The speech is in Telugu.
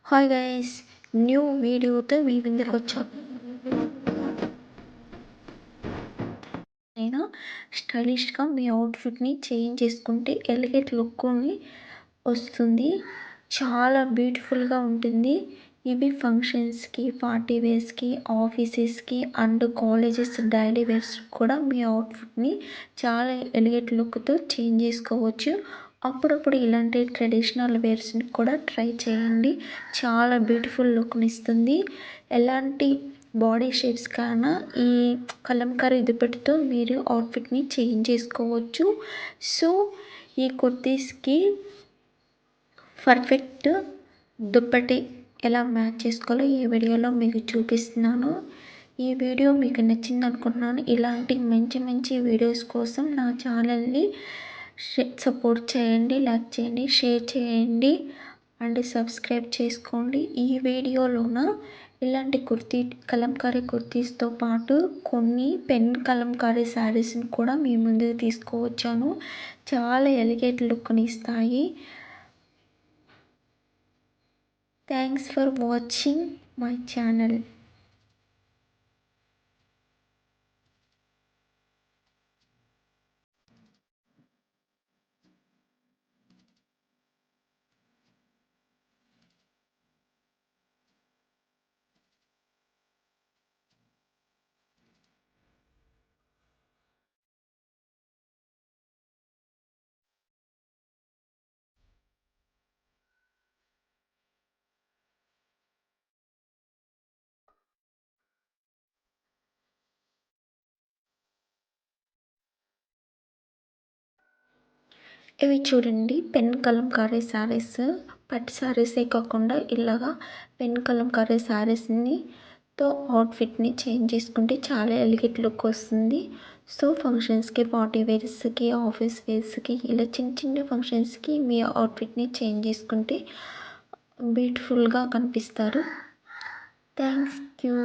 హాయ్ గైస్, న్యూ వీడియోతో మీ ముందుకు వచ్చాను. నేను స్టైలిష్గా మీ అవుట్ఫిట్ని చేంజ్ చేసుకుంటే ఎలిగేట్ లుక్ని వస్తుంది. చాలా బ్యూటిఫుల్గా ఉంటుంది. ఇవి ఫంక్షన్స్కి, పార్టీ వేర్స్కి, ఆఫీసెస్కి అండ్ కాలేజెస్ డైలీ వేర్స్ కూడా మీ అవుట్ఫిట్ని చాలా ఎలిగేట్ లుక్తో చేంజ్ చేసుకోవచ్చు. అప్పుడప్పుడు ఇలాంటి ట్రెడిషనల్ వేర్స్ని కూడా ట్రై చేయండి. చాలా బ్యూటిఫుల్ లుక్ని ఇస్తుంది. ఎలాంటి బాడీ షేప్స్ కన్నా ఈ కలంకారీ దుప్పటితో మీరు అవుట్ఫిట్ని చేంజ్ చేసుకోవచ్చు. సో ఈ కుర్తీస్కి పర్ఫెక్ట్ దుప్పటి ఎలా మ్యాచ్ చేసుకోవాలో ఈ వీడియోలో మీకు చూపిస్తున్నాను. ఈ వీడియో మీకు నచ్చింది అనుకుంటున్నాను. ఇలాంటి మంచి మంచి వీడియోస్ కోసం నా ఛానల్ని సపోర్ట్ చేయండి, లైక్ చేయండి, షేర్ చేయండి అండ్ సబ్స్క్రైబ్ చేసుకోండి. ఈ వీడియోలోన ఇలాంటి కలంకారీ కుర్తీస్తో పాటు కొన్ని పెన్ కలంకారీ శారీస్ని కూడా మీ ముందుకు తీసుకువచ్చాను. చాలా ఎలిగేట్ లుక్ని ఇస్తాయి. Thanks for watching my channel. ఇవి చూడండి, పెన్ కలంకారీ శారీస్. పట్టు శారీసే కాకుండా ఇలాగా పెన్ కలంకారీ శారీస్ని తో అవుట్ఫిట్ని చేంజ్ చేసుకుంటే చాలా ఎలిగేట్ లుక్ వస్తుంది. సో ఫంక్షన్స్కి, పార్టీ వేర్స్కి, ఆఫీస్ వేర్స్కి ఇలా చిన్న చిన్న ఫంక్షన్స్కి మీ అవుట్ఫిట్ని చేంజ్ చేసుకుంటే బ్యూటిఫుల్గా కనిపిస్తారు. Thank you.